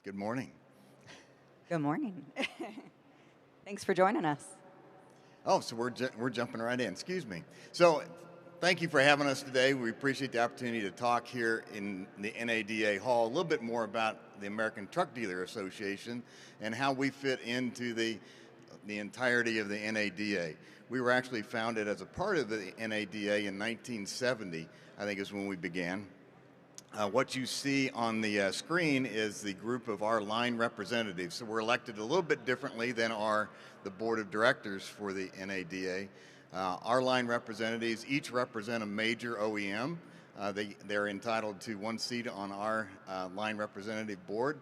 Good morning. Good morning. Thanks for joining us. Oh, so we're jumping right in. Excuse me. So, thank you for having us today. We appreciate the opportunity to talk here in the NADA Hall a little bit more about the American Truck Dealer Association and how we fit into the entirety of the NADA. We were actually founded as a part of the NADA in 1970, I think is when we began. What you see on the screen is the group of our line representatives. So we're elected a little bit differently than the board of directors for the NADA. Our line representatives each represent a major OEM. They're entitled to one seat on our line representative board.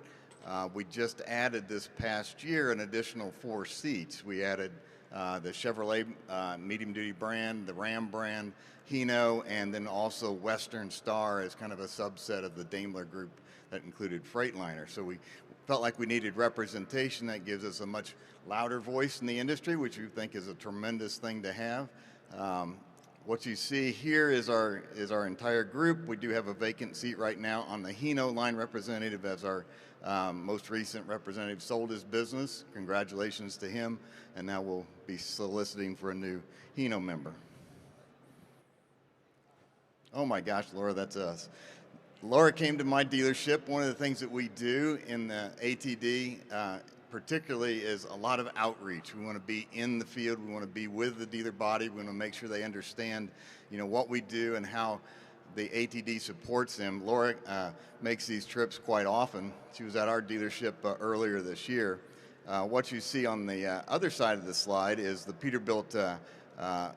We just added this past year an additional 4 seats. We added the Chevrolet medium-duty brand, the Ram brand, Hino, and then also Western Star as kind of a subset of the Daimler group that included Freightliner. So we felt like we needed representation that gives us a much louder voice in the industry, which we think is a tremendous thing to have. What you see here is our entire group. We do have a vacant seat right now on the Hino line representative as our most recent representative sold his business. Congratulations to him. And now we'll be soliciting for a new Hino member. Oh my gosh, Laura, that's us. Laura came to my dealership. One of the things that we do in the ATD particularly is a lot of outreach. We want to be in the field. We want to be with the dealer body. We want to make sure they understand, what we do and how the ATD supports them. Laura makes these trips quite often. She was at our dealership earlier this year. What you see on the other side of the slide is the Peterbilt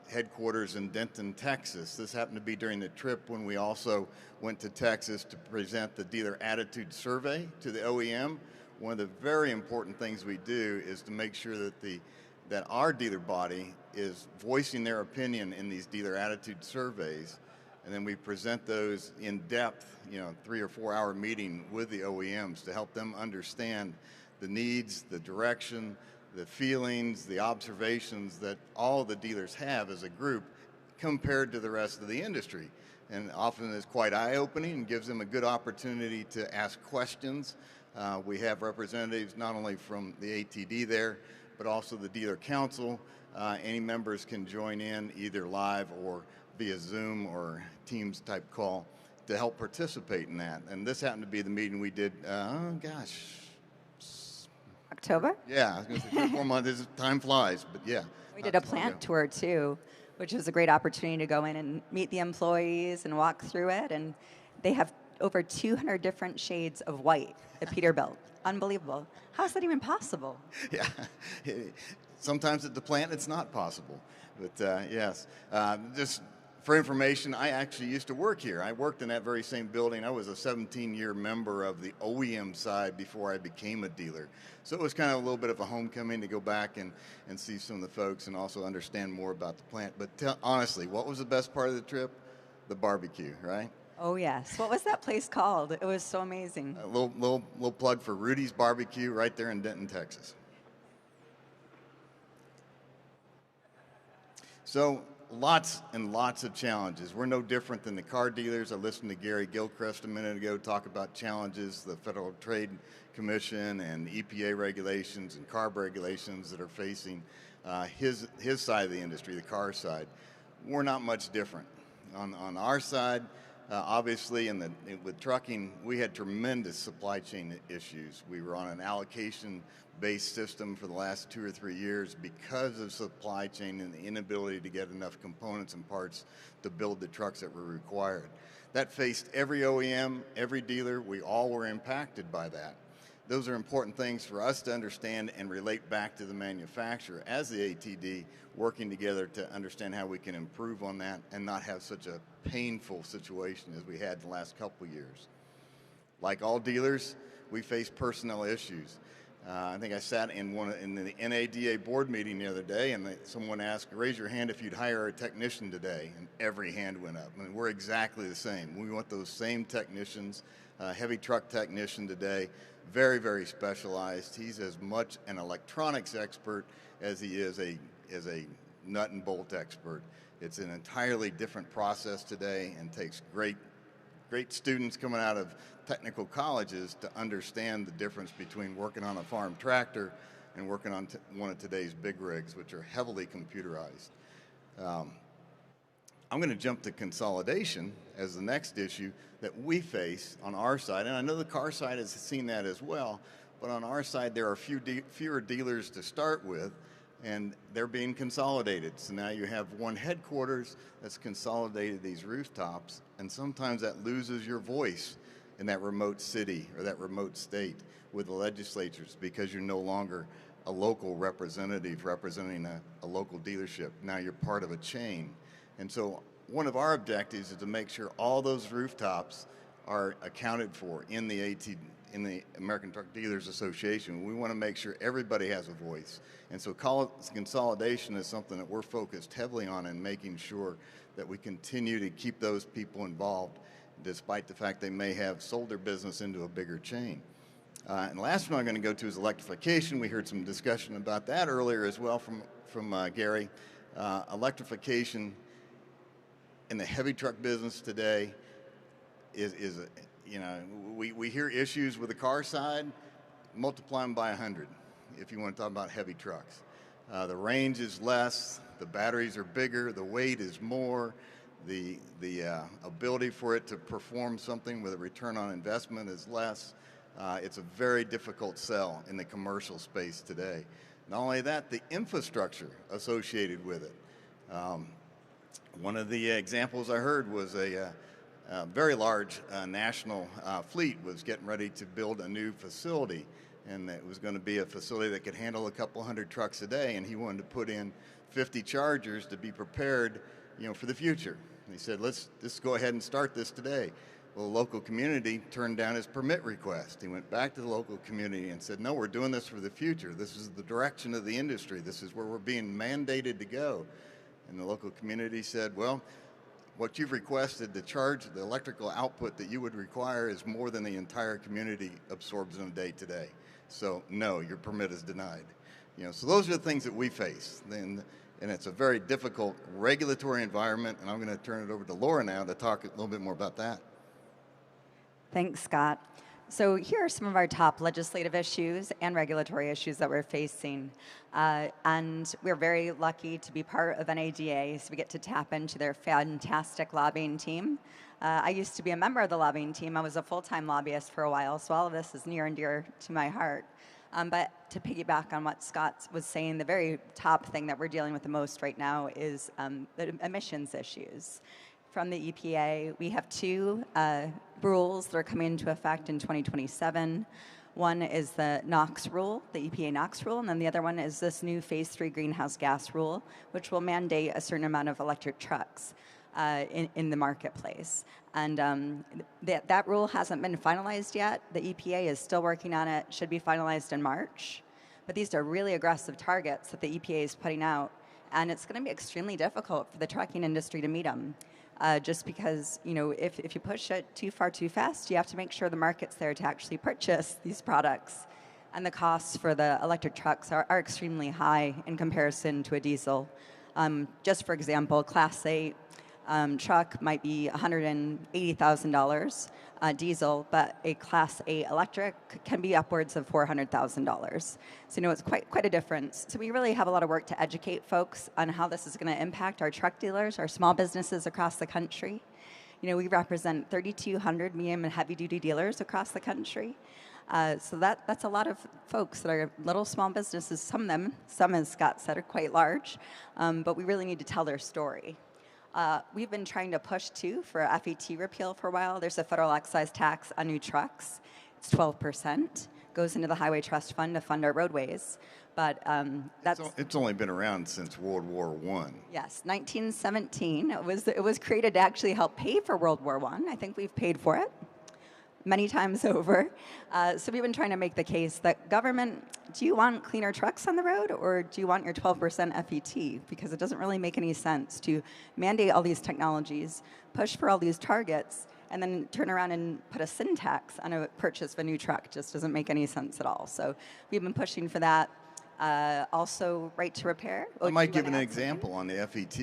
headquarters in Denton, Texas. This happened to be during the trip when we also went to Texas to present the dealer attitude survey to the OEM. One of the very important things we do is to make sure that our dealer body is voicing their opinion in these dealer attitude surveys, and then we present those in depth, 3 or 4 hour meeting with the OEMs to help them understand the needs, the direction, the feelings, the observations that all the dealers have as a group compared to the rest of the industry. And often it's quite eye-opening and gives them a good opportunity to ask questions. We have representatives not only from the ATD there, but also the dealer council. Any members can join in either live or via Zoom or Teams type call to help participate in that. And this happened to be the meeting we did, October? Yeah, I was going to say 3 or 4 months. Time flies, but yeah. We did a plant tour too, which was a great opportunity to go in and meet the employees and walk through it. And they have over 200 different shades of white at Peterbilt. Unbelievable. How is that even possible? Yeah. Sometimes at the plant it's not possible. But yes, just for information, I actually used to work here. I worked in that very same building. I was a 17-year member of the OEM side before I became a dealer. So it was kind of a little bit of a homecoming to go back and see some of the folks and also understand more about the plant. But honestly, what was the best part of the trip? The barbecue, right? Oh, yes. What was that place called? It was so amazing. A little plug for Rudy's Barbecue right there in Denton, Texas. So lots and lots of challenges. We're no different than the car dealers. I listened to Gary Gilchrist a minute ago talk about challenges, the Federal Trade Commission and EPA regulations and CARB regulations that are facing his side of the industry, the car side. We're not much different. On our side, obviously, with trucking, we had tremendous supply chain issues. We were on an allocation-based system for the last 2 or 3 years because of supply chain and the inability to get enough components and parts to build the trucks that were required. That faced every OEM, every dealer. We all were impacted by that. Those are important things for us to understand and relate back to the manufacturer as the ATD, working together to understand how we can improve on that and not have such a painful situation as we had the last couple of years. Like all dealers, we face personnel issues. I think I sat in the NADA board meeting the other day, and someone asked, raise your hand if you'd hire a technician today, and every hand went up. I mean, we're exactly the same. We want those same technicians, heavy truck technician today, very, very specialized. He's as much an electronics expert as he is a nut and bolt expert. It's an entirely different process today and takes great great students coming out of technical colleges to understand the difference between working on a farm tractor and working on one of today's big rigs, which are heavily computerized. I'm going to jump to consolidation as the next issue that we face on our side, and I know the car side has seen that as well, but on our side there are fewer dealers to start with, and they're being consolidated. So now you have one headquarters that's consolidated these rooftops, and sometimes that loses your voice in that remote city or that remote state with the legislatures because you're no longer a local representative representing a local dealership. Now you're part of a chain. And so one of our objectives is to make sure all those rooftops are accounted for in the in the American Truck Dealers Association. We want to make sure everybody has a voice. And so consolidation is something that we're focused heavily on in making sure that we continue to keep those people involved despite the fact they may have sold their business into a bigger chain. And the last one I'm going to go to is electrification. We heard some discussion about that earlier as well from Gary. Electrification in the heavy truck business today is you know, we hear issues with the car side, multiply them by 100 if you want to talk about heavy trucks. The range is less, the batteries are bigger, the weight is more, the ability for it to perform something with a return on investment is less. It's a very difficult sell in the commercial space today. Not only that, the infrastructure associated with it. One of the examples I heard was a very large national fleet was getting ready to build a new facility, and it was going to be a facility that could handle a couple hundred trucks a day, and he wanted to put in 50 chargers to be prepared, you know, for the future. And he said, let's go ahead and start this today. Well, the local community turned down his permit request. He went back to the local community and said, no, we're doing this for the future. This is the direction of the industry. This is where we're being mandated to go. And the local community said, well, what you've requested to charge the electrical output that you would require is more than the entire community absorbs in a day today. So no, your permit is denied. You know, so those are the things that we face. And it's a very difficult regulatory environment, and I'm going to turn it over to Laura now to talk a little bit more about that. Thanks, Scott. So here are some of our top legislative issues and regulatory issues that we're facing. And we're very lucky to be part of NADA, so we get to tap into their fantastic lobbying team. I used to be a member of the lobbying team. I was a full-time lobbyist for a while, so all of this is near and dear to my heart. But to piggyback on what Scott was saying, the very top thing that we're dealing with the most right now is the emissions issues. From the EPA, we have two rules that are coming into effect in 2027. One is the NOx rule, the EPA NOx rule, and then the other one is this new Phase 3 greenhouse gas rule, which will mandate a certain amount of electric trucks in the marketplace. And that rule hasn't been finalized yet. The EPA is still working on it, should be finalized in March. But these are really aggressive targets that the EPA is putting out, and it's going to be extremely difficult for the trucking industry to meet them. Just because, you know, if you push it too far too fast, you have to make sure the market's there to actually purchase these products. And the costs for the electric trucks are extremely high in comparison to a diesel. Just for example, Class 8 truck might be $180,000 diesel, but a Class 8 electric can be upwards of $400,000. So, you know, it's quite a difference. So we really have a lot of work to educate folks on how this is going to impact our truck dealers, our small businesses across the country. You know, we represent 3,200 medium and heavy-duty dealers across the country. So that's a lot of folks that are little small businesses. Some, as Scott said, are quite large, but we really need to tell their story. We've been trying to push, too, for FET repeal for a while. There's a federal excise tax on new trucks. It's 12%. Goes into the Highway Trust Fund to fund our roadways. But that's... It's only been around since World War I. Yes, 1917. It was created to actually help pay for World War I. I think we've paid for it many times over. So we've been trying to make the case that government, do you want cleaner trucks on the road, or do you want your 12% FET? Because it doesn't really make any sense to mandate all these technologies, push for all these targets, and then turn around and put a sin tax on a purchase of a new truck. Just doesn't make any sense at all. So we've been pushing for that. Also, right to repair. I Do might you give wanna an add something? example on the FET.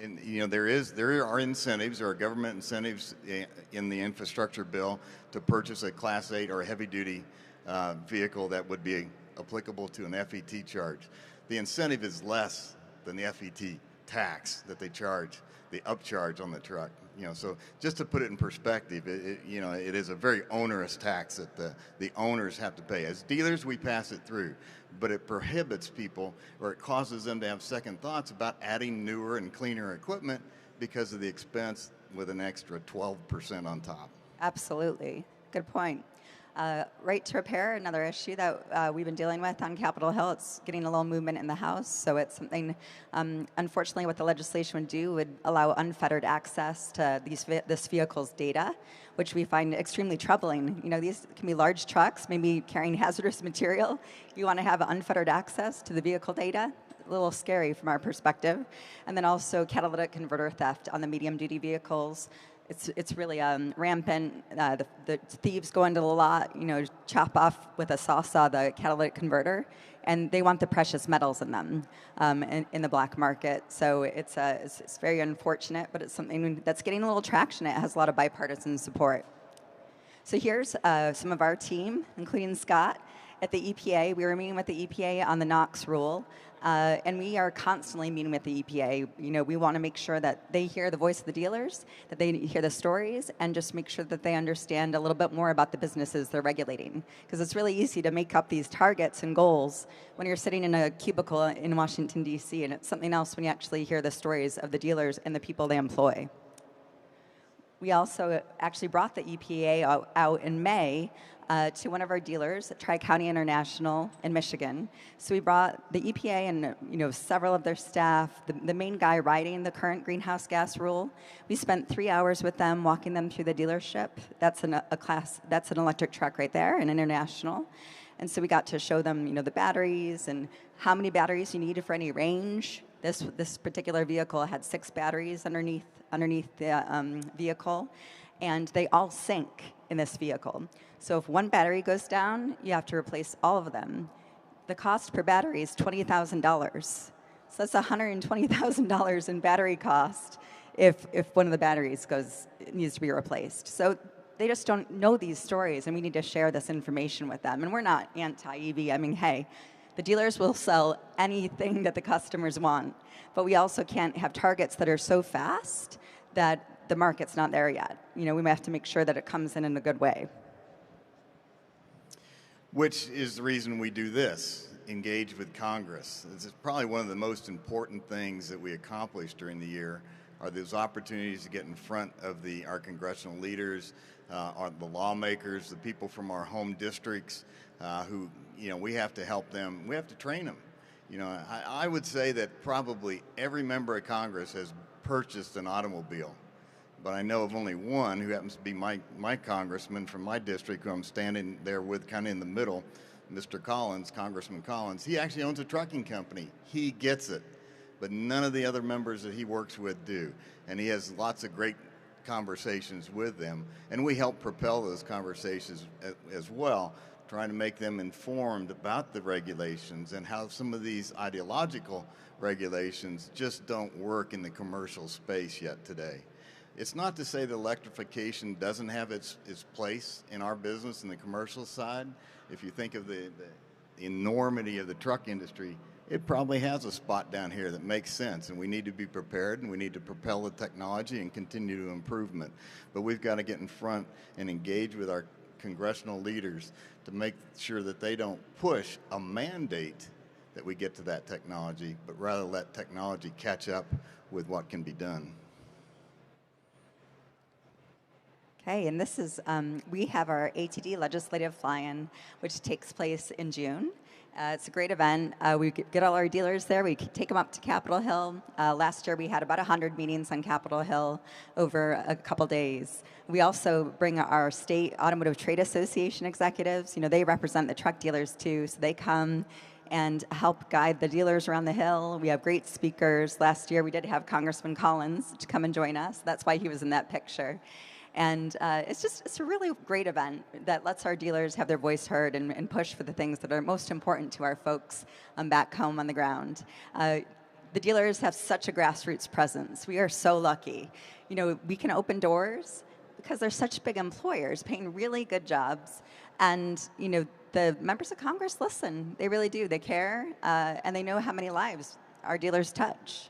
And there are incentives, there are government incentives in the infrastructure bill to purchase a Class 8 or heavy duty vehicle that would be applicable to an FET charge. The incentive is less than the FET tax that they charge, the upcharge on the truck. So just to put it in perspective, it is a very onerous tax that the owners have to pay. As dealers, we pass it through, but it prohibits people, or it causes them to have second thoughts about adding newer and cleaner equipment because of the expense with an extra 12% on top. Absolutely. Good point. Right to repair, another issue that we've been dealing with on Capitol Hill. It's getting a little movement in the House, so it's something, unfortunately, what the legislation would do would allow unfettered access to this vehicle's data, which we find extremely troubling. These can be large trucks, maybe carrying hazardous material. You want to have unfettered access to the vehicle data. A little scary from our perspective. And then also catalytic converter theft on the medium-duty vehicles. It's really rampant. The thieves go into the lot, chop off with a saw the catalytic converter, and they want the precious metals in them in the black market. So it's very unfortunate, but it's something that's getting a little traction. It has a lot of bipartisan support. So here's some of our team, including Scott, at the EPA. We were meeting with the EPA on the NOx rule, and we are constantly meeting with the EPA. We want to make sure that they hear the voice of the dealers, that they hear the stories, and just make sure that they understand a little bit more about the businesses they're regulating. Because it's really easy to make up these targets and goals when you're sitting in a cubicle in Washington, D.C., and it's something else when you actually hear the stories of the dealers and the people they employ. We also actually brought the EPA out in May to one of our dealers at Tri-County International in Michigan. So we brought the EPA and several of their staff, the main guy writing the current greenhouse gas rule. We spent 3 hours with them, walking them through the dealership. That's an electric truck right there, an International. And so we got to show them the batteries and how many batteries you need for any range. This particular vehicle had 6 batteries underneath the vehicle, and they all sync in this vehicle. So if one battery goes down, you have to replace all of them. The cost per battery is $20,000. So that's $120,000 in battery cost if one of the batteries needs to be replaced. So they just don't know these stories, and we need to share this information with them. And we're not anti-EV. I mean, hey, the dealers will sell anything that the customers want, but we also can't have targets that are so fast that the market's not there yet. We have to make sure that it comes in a good way. Which is the reason we do this, engage with Congress. This is probably one of the most important things that we accomplish during the year are those opportunities to get in front of our congressional leaders, the lawmakers, the people from our home districts who, we have to help them. We have to train them. I would say that probably every member of Congress has purchased an automobile, but I know of only one who happens to be my congressman from my district, who I'm standing there with kind of in the middle, Mr. Collins, Congressman Collins. He actually owns a trucking company. He gets it, but none of the other members that he works with do, and he has lots of great conversations with them, and we help propel those conversations as well, trying to make them informed about the regulations and how some of these ideological regulations just don't work in the commercial space yet today. It's not to say that electrification doesn't have its place in our business in the commercial side. If you think of the enormity of the truck industry, it probably has a spot down here that makes sense, and we need to be prepared, and we need to propel the technology and continue to improvement. But we've got to get in front and engage with our congressional leaders to make sure that they don't push a mandate that we get to that technology, but rather let technology catch up with what can be done. Okay, and this is, we have our ATD legislative fly-in, which takes place in June. It's a great event. We get all our dealers there. We take them up to Capitol Hill. Last year, we had about 100 meetings on Capitol Hill over a couple days. We also bring our state automotive trade association executives. They represent the truck dealers too, so they come and help guide the dealers around the hill. We have great speakers. Last year, we did have Congressman Collins to come and join us. That's why he was in that picture. And it's a really great event that lets our dealers have their voice heard and push for the things that are most important to our folks back home on the ground. The dealers have such a grassroots presence. We are so lucky. You know, we can open doors because they're such big employers paying really good jobs. And, you know, the members of Congress listen. They really do. They care, and they know how many lives our dealers touch.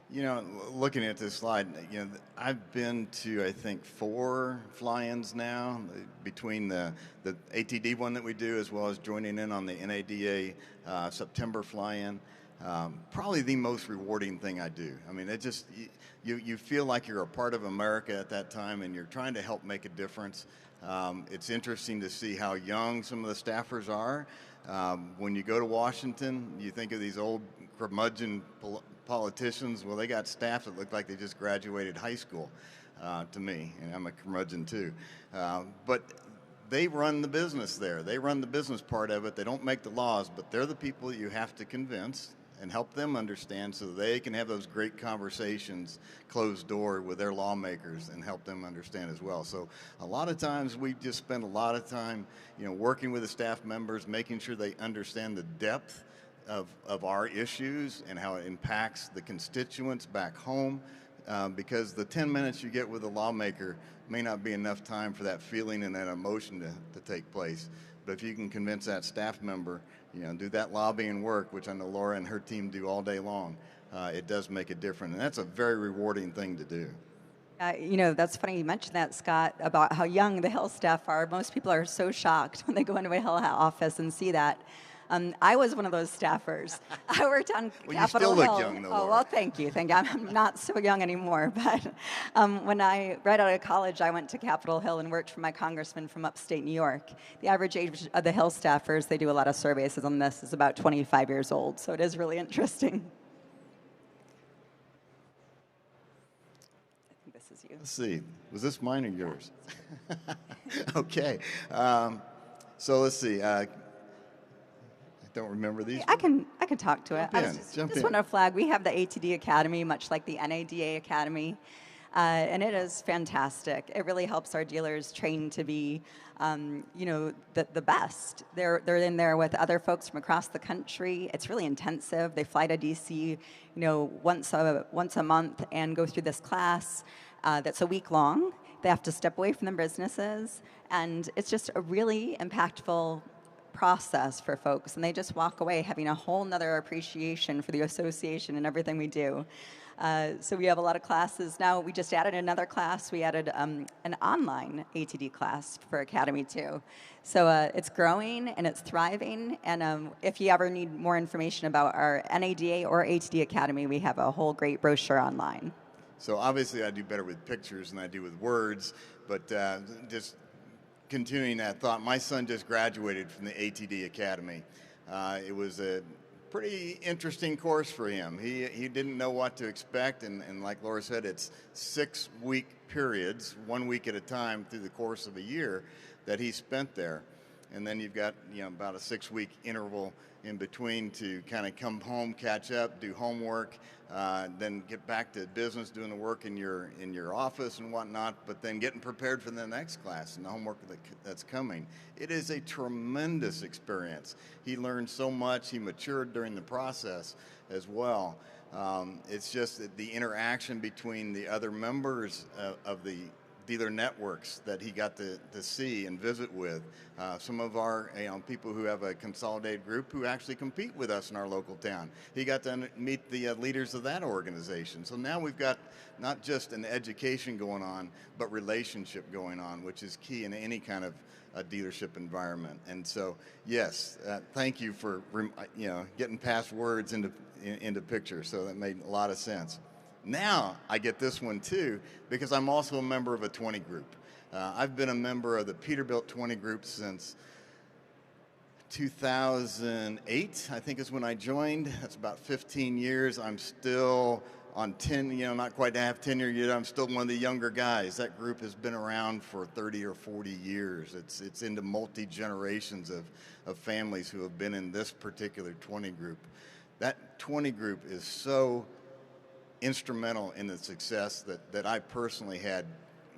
You know, looking at this slide, you know, I've been to, I think, 4 fly-ins now, between the ATD one that we do, as well as joining in on the NADA September fly-in. Probably the most rewarding thing I do. I mean, it just, you feel like you're a part of America at that time, and you're trying to help make a difference. It's interesting to see how young some of the staffers are. When you go to Washington, you think of these old curmudgeon politicians. Well, they got staff that look like they just graduated high school, to me, and I'm a curmudgeon too. But they run the business there. They run the business part of it. They don't make the laws, but they're the people you have to convince and help them understand so they can have those great conversations closed door with their lawmakers and help them understand as well. So a lot of times we just spend a lot of time, you know, working with the staff members, making sure they understand the depth of our issues and how it impacts the constituents back home, because the 10 minutes you get with a lawmaker may not be enough time for that feeling and that emotion to take place. But if you can convince that staff member, you know, do that lobbying work, which I know Laura and her team do all day long, it does make a difference. And that's a very rewarding thing to do. You know, that's funny you mentioned that, Scott, about how young the Hill staff are. Most people are so shocked when they go into a Hill office and see that. I was one of those staffers. I worked on Well, Capitol you still Hill. look young, though, Oh, Laura. well, thank you. I'm not so young anymore. But when right out of college, I went to Capitol Hill and worked for my congressman from upstate New York. The average age of the Hill staffers, they do a lot of surveys on this, is about 25 years old. So it is really interesting. I think this is you. Let's see. Was this mine or yours? Okay. So let's see. I don't remember these. I can talk to it. Jump Just in. want to flag, we have the ATD Academy, much like the NADA Academy, and it is fantastic. It really helps our dealers train to be, you know, the best. They're in there with other folks from across the country. It's really intensive. They fly to DC, you know, once a month and go through this class that's a week long. They have to step away from their businesses, and it's just a really impactful process for folks, and they just walk away having a whole nother appreciation for the association and everything we do. So we have a lot of classes. Now we just added another class. We added an online ATD class for Academy too. So it's growing and it's thriving, and if you ever need more information about our NADA or ATD Academy, we have a whole great brochure online. So obviously I do better with pictures than I do with words, but just continuing that thought, my son just graduated from the ATD Academy. It was a pretty interesting course for him. He didn't know what to expect, and like Laura said, it's 6-week periods, 1 week at a time through the course of a year that he spent there. And then you've got, you know, about a 6-week interval in between to kind of come home, catch up, do homework, then get back to business, doing the work in your office and whatnot, but then getting prepared for the next class and the homework that's coming. It is a tremendous experience. He learned so much. He matured during the process as well. It's just that the interaction between the other members of the dealer networks that he got to see and visit with. Some of our people who have a consolidated group who actually compete with us in our local town. He got to meet the leaders of that organization. So now we've got not just an education going on, but relationship going on, which is key in any kind of a dealership environment. And so, yes, thank you for getting past words into pictures. So that made a lot of sense. Now I get this one too, because I'm also a member of a 20 group. I've been a member of the Peterbilt 20 group since 2008, I think is when I joined. That's about 15 years. I'm still on 10, not quite to have tenure yet. I'm still one of the younger guys. That group has been around for 30 or 40 years. It's into multi-generations of families who have been in this particular 20 group. That 20 group is so instrumental in the success that I personally had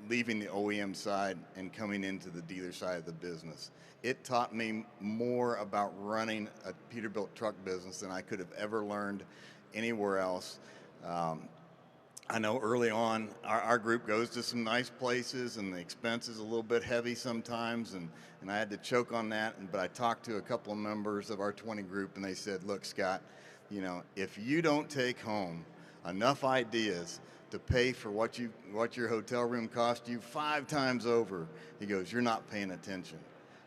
leaving the OEM side and coming into the dealer side of the business. It taught me more about running a Peterbilt truck business than I could have ever learned anywhere else. I know early on, our group goes to some nice places, and the expense is a little bit heavy sometimes, and I had to choke on that. But I talked to a couple of members of our 20 group, and they said, look, Scott, you know, if you don't take home enough ideas to pay for what your hotel room cost you 5 times over, he goes, you're not paying attention.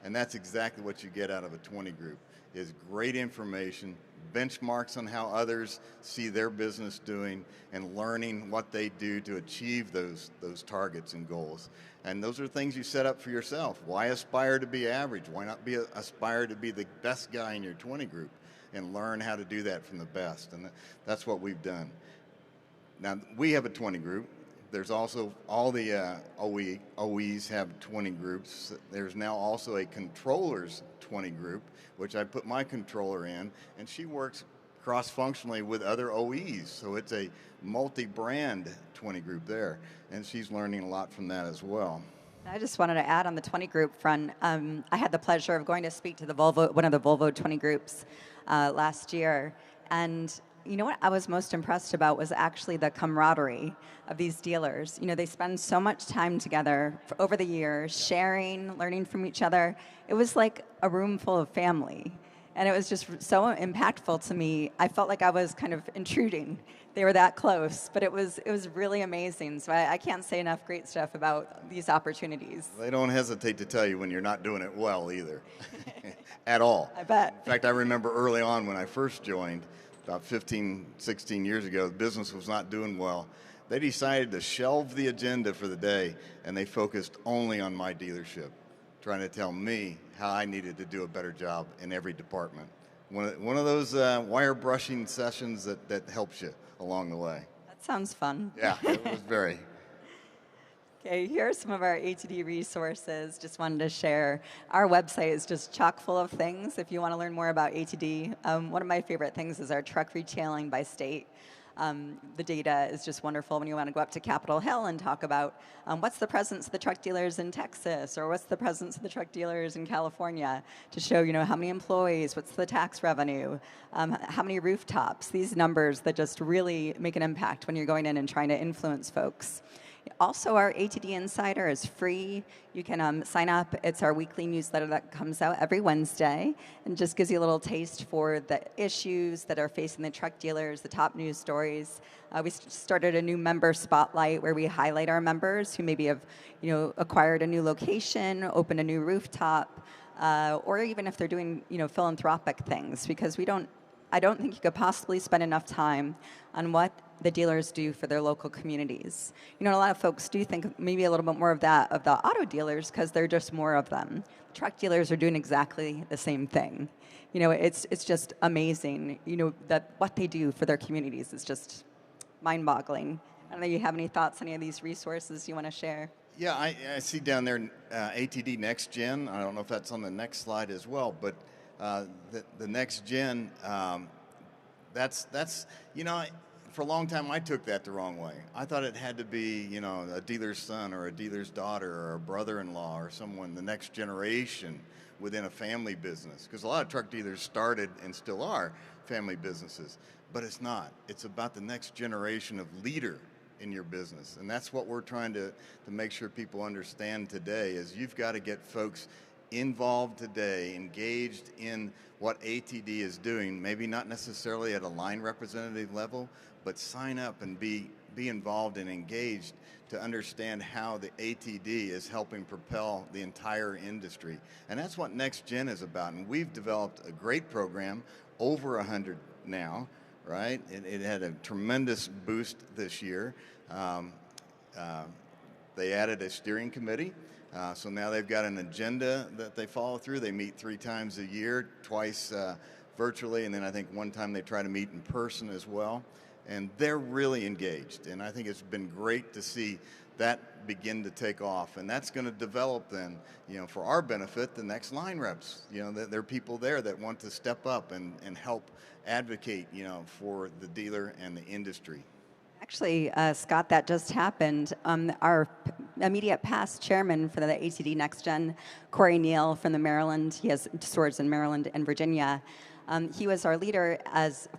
And that's exactly what you get out of a 20 group, is great information, benchmarks on how others see their business doing, and learning what they do to achieve those targets and goals. And those are things you set up for yourself. Why aspire to be average? Why not aspire to be the best guy in your 20 group and learn how to do that from the best? And that's what we've done. Now, we have a 20 group. There's also all the OEs have 20 groups. There's now also a controllers 20 group, which I put my controller in, and she works cross-functionally with other OEs. So it's a multi-brand 20 group there, and she's learning a lot from that as well. I just wanted to add on the 20 group front, I had the pleasure of going to speak to the Volvo, one of the Volvo 20 groups last year, and you know what I was most impressed about was actually the camaraderie of these dealers. You know, they spend so much time together over the years, sharing, learning from each other. It was like a room full of family. And it was just so impactful to me. I felt like I was kind of intruding. They were that close, but it was really amazing. So I can't say enough great stuff about these opportunities. They don't hesitate to tell you when you're not doing it well either, at all. I bet. In fact, I remember early on when I first joined, about 15, 16 years ago, the business was not doing well. They decided to shelve the agenda for the day, and they focused only on my dealership, trying to tell me how I needed to do a better job in every department. One of those wire brushing sessions that helps you along the way. That sounds fun. Yeah, it was very. Okay, here are some of our ATD resources. Just wanted to share. Our website is just chock full of things if you want to learn more about ATD. One of my favorite things is our truck retailing by state. The data is just wonderful when you want to go up to Capitol Hill and talk about what's the presence of the truck dealers in Texas, or what's the presence of the truck dealers in California, to show, you know, how many employees, what's the tax revenue, how many rooftops, these numbers that just really make an impact when you're going in and trying to influence folks. Also, our ATD Insider is free. You can sign up. It's our weekly newsletter that comes out every Wednesday and just gives you a little taste for the issues that are facing the truck dealers, the top news stories. We started a new member spotlight where we highlight our members who maybe have, you know, acquired a new location, opened a new rooftop, or even if they're doing, you know, philanthropic things, because I don't think you could possibly spend enough time on what the dealers do for their local communities. You know, a lot of folks do think maybe a little bit more of that of the auto dealers because they're just more of them. Truck dealers are doing exactly the same thing. You know, it's just amazing, you know, that what they do for their communities is just mind-boggling. I don't know if you have any thoughts on any of these resources you want to share. Yeah, I see down there ATD Next Gen. I don't know if that's on the next slide as well, but the Next Gen, that's you know, for a long time I took that the wrong way. I thought it had to be, you know, a dealer's son or a dealer's daughter or a brother-in-law or someone, the next generation within a family business. Because a lot of truck dealers started and still are family businesses, but it's not. It's about the next generation of leader in your business. And that's what we're trying to make sure people understand today, is you've got to get folks involved today, engaged in what ATD is doing, maybe not necessarily at a line representative level, but sign up and be involved and engaged to understand how the ATD is helping propel the entire industry. And that's what Next Gen is about. And we've developed a great program, over 100 now, right? It had a tremendous boost this year. They added a steering committee. So now they've got an agenda that they follow through. They meet 3 times a year, twice virtually, and then I think one time they try to meet in person as well. And they're really engaged. And I think it's been great to see that begin to take off. And that's going to develop then, you know, for our benefit, the next line reps. You know, there are people there that want to step up and help advocate, you know, for the dealer and the industry. Actually, Scott, that just happened. Our immediate past chairman for the ATD Next Gen, Corey Neal from the Maryland. He has stores in Maryland and Virginia. He was our leader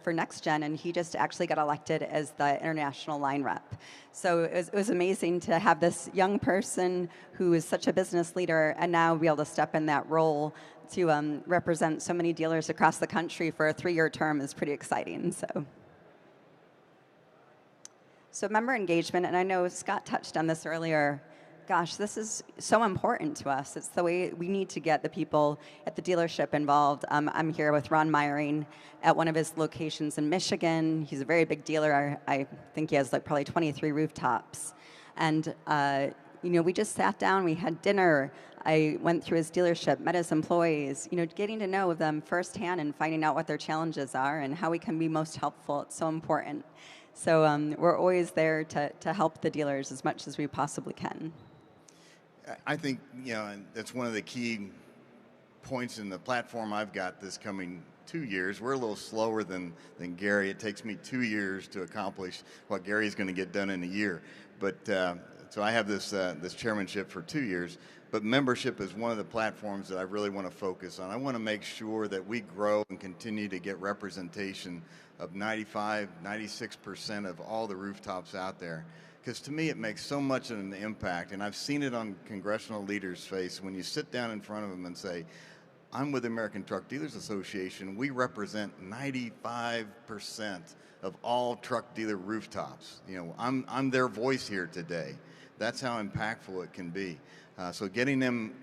for Next Gen, and he just actually got elected as the international line rep. So it was amazing to have this young person who is such a business leader and now be able to step in that role to represent so many dealers across the country for a 3-year term is pretty exciting. So member engagement, and I know Scott touched on this earlier. Gosh, this is so important to us. It's the way we need to get the people at the dealership involved. I'm here with Ron Meyering at one of his locations in Michigan. He's a very big dealer. I think he has like probably 23 rooftops. And we just sat down, we had dinner. I went through his dealership, met his employees, getting to know them firsthand and finding out what their challenges are and how we can be most helpful. It's so important. So we're always there to help the dealers as much as we possibly can. I think, that's one of the key points in the platform I've got this coming 2 years. We're a little slower than Gary. It takes me 2 years to accomplish what Gary's going to get done in a year. But so I have this chairmanship for 2 years. But membership is one of the platforms that I really want to focus on. I want to make sure that we grow and continue to get representation of 95, 96% of all the rooftops out there. Because to me, it makes so much of an impact. And I've seen it on congressional leaders' face when you sit down in front of them and say, I'm with the American Truck Dealers Association. We represent 95% of all truck dealer rooftops. I'm their voice here today. That's how impactful it can be. So getting them,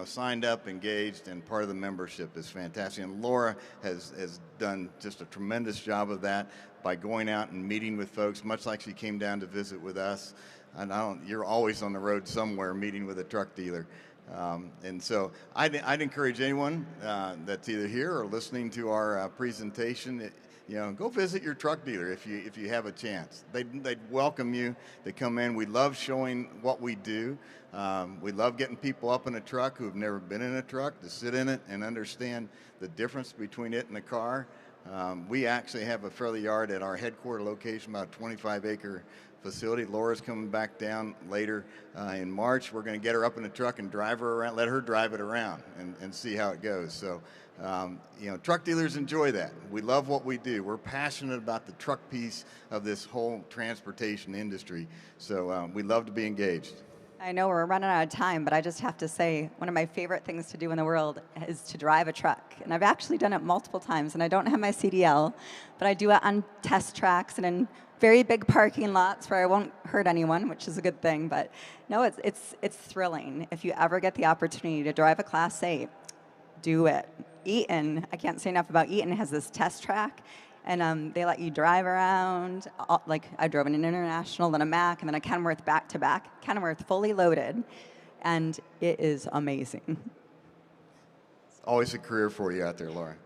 signed up, engaged, and part of the membership is fantastic. And Laura has done just a tremendous job of that by going out and meeting with folks, much like she came down to visit with us. And you're always on the road somewhere meeting with a truck dealer. And so I'd encourage anyone that's either here or listening to our presentation, go visit your truck dealer if you have a chance. They'd welcome you to come in. We love showing what we do. We love getting people up in a truck who have never been in a truck to sit in it and understand the difference between it and a car. We actually have a fairly yard at our headquarter location, about a 25-acre facility. Laura's coming back down later in March. We're going to get her up in a truck and drive her around, let her drive it around and see how it goes. So, truck dealers enjoy that. We love what we do. We're passionate about the truck piece of this whole transportation industry. So we love to be engaged. I know we're running out of time, but I just have to say one of my favorite things to do in the world is to drive a truck. And I've actually done it multiple times, and I don't have my CDL, but I do it on test tracks and in very big parking lots where I won't hurt anyone, which is a good thing. But no, it's thrilling. If you ever get the opportunity to drive a Class 8, do it. Eaton, I can't say enough about Eaton, has this test track. And they let you drive around. Like I drove an International, then a Mack, and then a Kenworth back-to-back. Kenworth fully loaded, and it is amazing. It's always a career for you out there, Laura.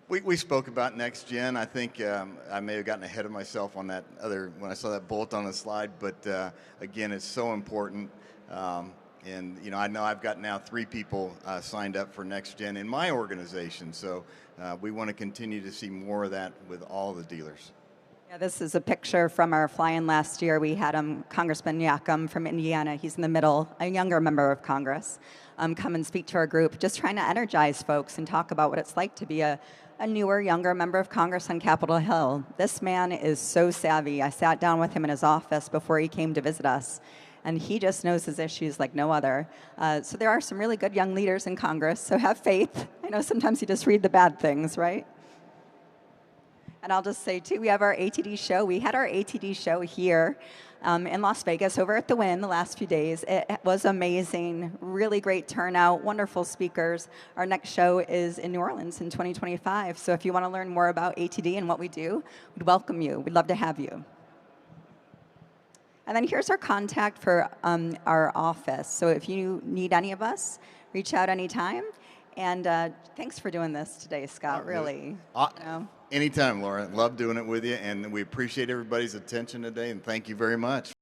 We spoke about Next Gen. I think I may have gotten ahead of myself on that when I saw that bullet on the slide, but again, it's so important. And I know I've got now 3 people signed up for Next Gen in my organization, so we want to continue to see more of that with all the dealers. Yeah, this is a picture from our fly-in last year. We had Congressman Yakam from Indiana. He's in the middle, a younger member of Congress, come and speak to our group, just trying to energize folks and talk about what it's like to be a newer, younger member of Congress on Capitol Hill. This man is so savvy. I sat down with him in his office before he came to visit us, and he just knows his issues like no other. So there are some really good young leaders in Congress, so have faith. I know sometimes you just read the bad things, right? And I'll just say, too, we have our ATD show. We had our ATD show here in Las Vegas over at the Wynn the last few days. It was amazing, really great turnout, wonderful speakers. Our next show is in New Orleans in 2025. So if you want to learn more about ATD and what we do, we'd welcome you. We'd love to have you. And then here's our contact for our office. So if you need any of us, reach out anytime. And thanks for doing this today, Scott, really. Anytime, Laura. Love doing it with you. And we appreciate everybody's attention today. And thank you very much.